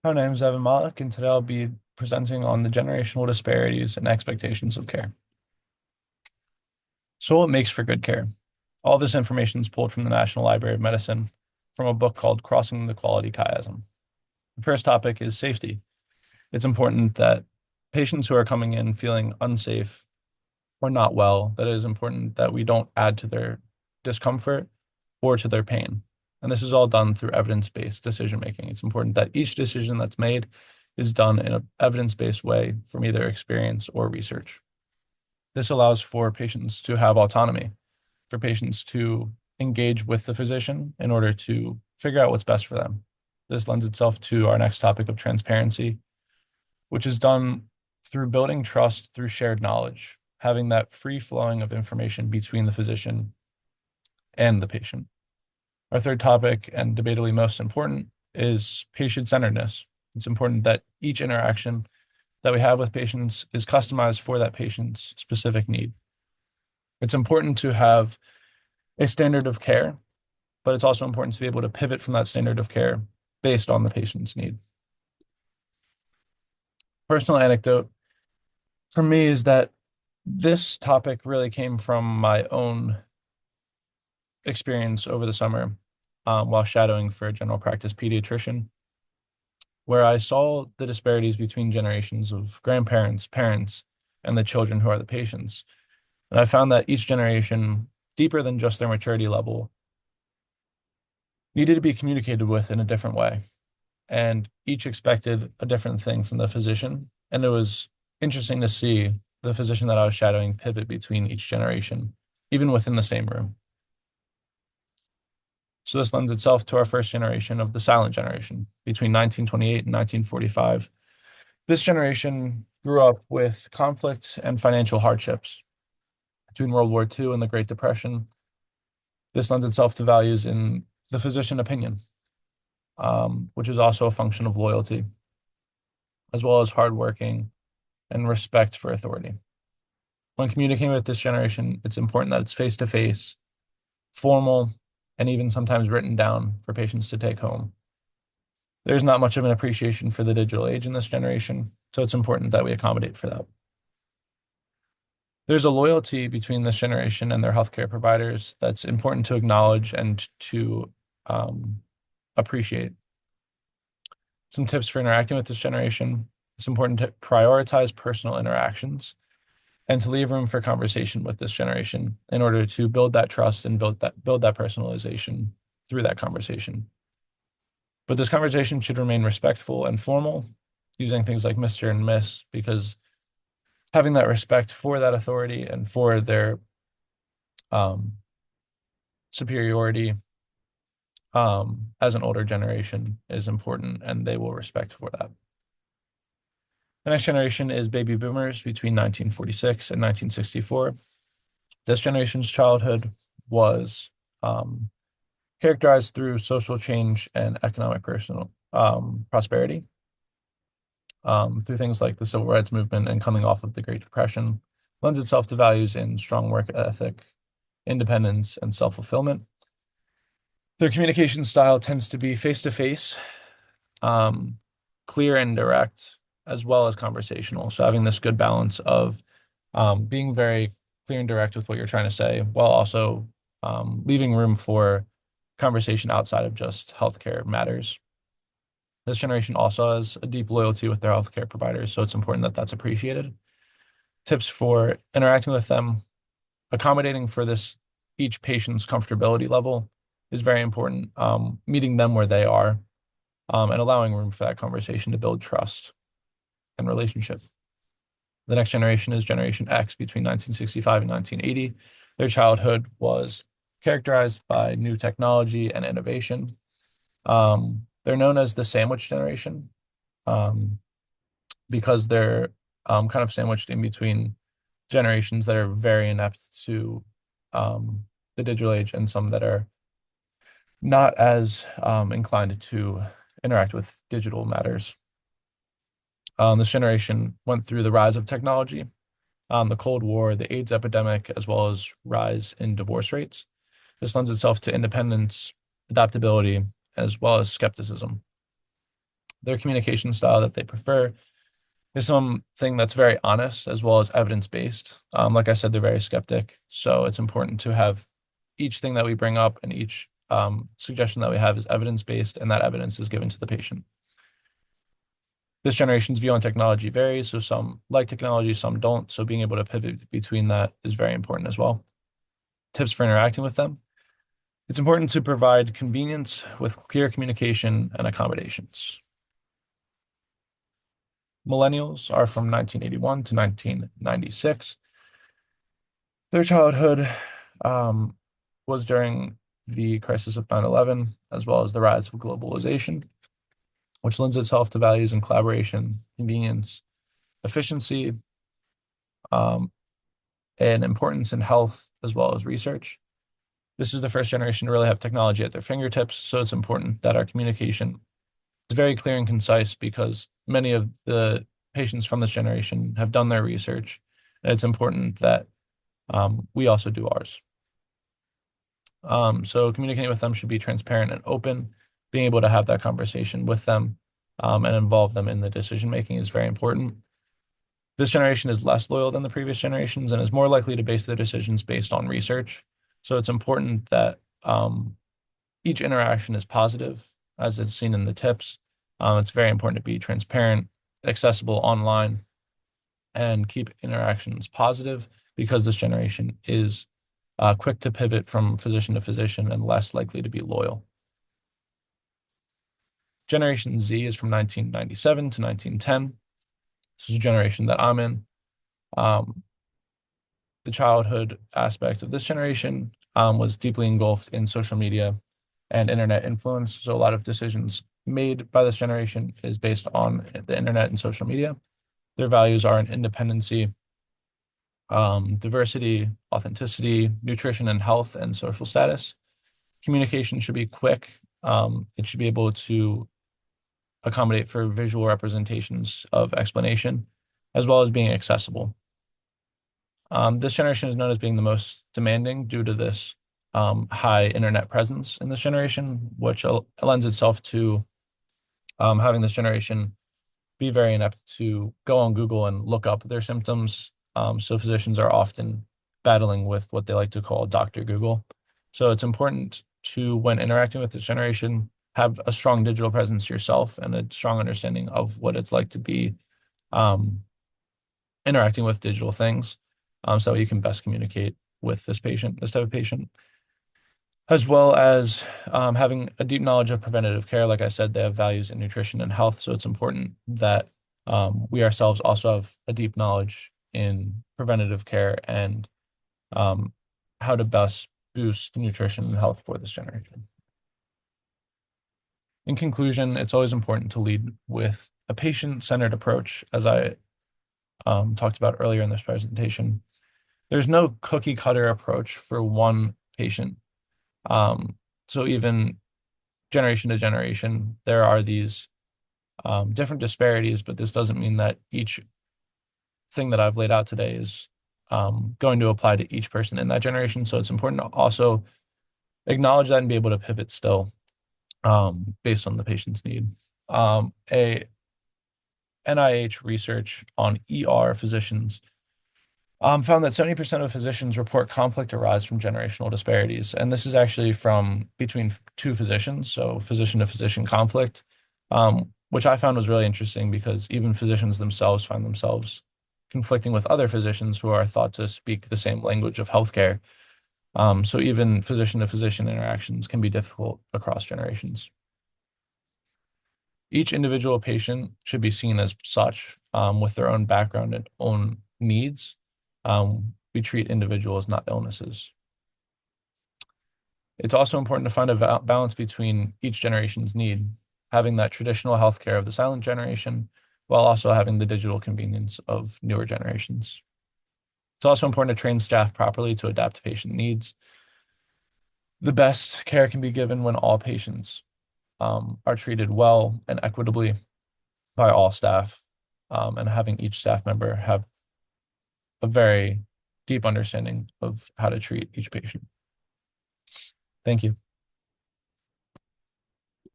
My name is Evan Mollick, and today I'll be presenting on the generational disparities and expectations of care. So, what makes for good care? All this information is pulled from the National Library of Medicine from a book called Crossing the Quality Chiasm. The first topic is safety. It's important that patients who are coming in feeling unsafe or not well, that it is important that we don't add to their discomfort or to their pain. And this is all done through evidence-based decision making. It's important that each decision that's made is done in an evidence-based way from either experience or research. This allows for patients to have autonomy, for patients to engage with the physician in order to figure out what's best for them. This lends itself to our next topic of transparency, which is done through building trust through shared knowledge, having that free flowing of information between the physician and the patient. Our third topic, and debatably most important, is patient-centeredness. It's important that each interaction that we have with patients is customized for that patient's specific need. It's important to have a standard of care, but it's also important to be able to pivot from that standard of care based on the patient's need. Personal anecdote for me is that this topic really came from my own experience over the summer while shadowing for a general practice pediatrician, where I saw the disparities between generations of grandparents, parents, and the children who are the patients. And I found that each generation, deeper than just their maturity level, needed to be communicated with in a different way. And each expected a different thing from the physician. And it was interesting to see the physician that I was shadowing pivot between each generation, even within the same room. So this lends itself to our first generation of the silent generation between 1928 and 1945. This generation grew up with conflict and financial hardships between World War II and the Great Depression. This lends itself to values in the physician opinion, which is also a function of loyalty, as well as hardworking and respect for authority. When communicating with this generation, it's important that it's face-to-face, formal, and even sometimes written down for patients to take home. There's not much of an appreciation for the digital age in this generation, so it's important that we accommodate for that. There's a loyalty between this generation and their healthcare providers that's important to acknowledge and to appreciate. Some tips for interacting with this generation. It's important to prioritize personal interactions and to leave room for conversation with this generation in order to build that trust and build that personalization through that conversation. But this conversation should remain respectful and formal, using things like Mr. and Miss, because having that respect for that authority and for their superiority as an older generation is important, and they will respect for that. The next generation is baby boomers between 1946 and 1964. This generation's childhood was characterized through social change and economic personal prosperity, through things like the Civil Rights Movement and coming off of the Great Depression, lends itself to values in strong work ethic, independence, and self-fulfillment. Their communication style tends to be face-to-face, clear and direct, as well as conversational. So having this good balance of being very clear and direct with what you're trying to say, while also leaving room for conversation outside of just healthcare matters. This generation also has a deep loyalty with their healthcare providers, so it's important that that's appreciated. Tips for interacting with them, accommodating for each patient's comfortability level is very important. Meeting them where they are, and allowing room for that conversation to build trust and relationship. The next generation is Generation X between 1965 and 1980. Their childhood was characterized by new technology and innovation. They're known as the sandwich generation because they're kind of sandwiched in between generations that are very inept to the digital age and some that are not as inclined to interact with digital matters. This generation went through the rise of technology, the Cold War, the AIDS epidemic, as well as rise in divorce rates. This lends itself to independence, adaptability, as well as skepticism. their communication style that they prefer is something that's very honest as well as evidence-based. Like I said, they're very skeptic. So it's important to have each thing that we bring up and each suggestion that we have is evidence-based, and that evidence is given to the patient. This generation's view on technology varies. So some like technology, some don't. So being able to pivot between that is very important as well. Tips for interacting with them. It's important to provide convenience with clear communication and accommodations. Millennials are from 1981 to 1996. Their childhood was during the crisis of 9/11, as well as the rise of globalization, which lends itself to values in collaboration, convenience, efficiency, and importance in health, as well as research. This is the first generation to really have technology at their fingertips, so it's important that our communication is very clear and concise because many of the patients from this generation have done their research, and it's important that we also do ours. So communicating with them should be transparent and open. Being able to have that conversation with them and involve them in the decision making is very important. This generation is less loyal than the previous generations and is more likely to base their decisions based on research. So it's important that each interaction is positive, as it's seen in the tips. It's very important to be transparent, accessible online, and keep interactions positive because this generation is quick to pivot from physician to physician and less likely to be loyal. Generation Z is from 1997 to 1910. This is a generation that I'm in. The childhood aspect of this generation was deeply engulfed in social media and internet influence. So a lot of decisions made by this generation is based on the internet and social media. Their values are in independency, diversity, authenticity, nutrition and health, and social status. Communication should be quick. It should be able to accommodate for visual representations of explanation, as well as being accessible. This generation is known as being the most demanding due to this high internet presence in this generation, which lends itself to having this generation be very inept to go on Google and look up their symptoms. So physicians are often battling with what they like to call Dr. Google. So it's important to, when interacting with this generation, have a strong digital presence yourself and a strong understanding of what it's like to be interacting with digital things, so you can best communicate with this type of patient, as well as having a deep knowledge of preventative care. Like I said, they have values in nutrition and health, so it's important that we ourselves also have a deep knowledge in preventative care and how to best boost nutrition and health for this generation. In conclusion, it's always important to lead with a patient-centered approach, as I talked about earlier in this presentation. There's no cookie cutter approach for one patient. So even generation to generation, there are these different disparities, but this doesn't mean that each thing that I've laid out today is going to apply to each person in that generation. So it's important to also acknowledge that and be able to pivot still based on the patient's need. A NIH research on ER physicians found that 70% of physicians report conflict arise from generational disparities. And this is actually from between two physicians, so physician to physician conflict, which I found was really interesting because even physicians themselves find themselves conflicting with other physicians who are thought to speak the same language of healthcare. So even physician to physician interactions can be difficult across generations. Each individual patient should be seen as such, with their own background and own needs. We treat individuals, not illnesses. It's also important to find a balance between each generation's need, having that traditional healthcare of the silent generation, while also having the digital convenience of newer generations. It's also important to train staff properly to adapt to patient needs. The best care can be given when all patients are treated well and equitably by all staff, and having each staff member have a very deep understanding of how to treat each patient. Thank you.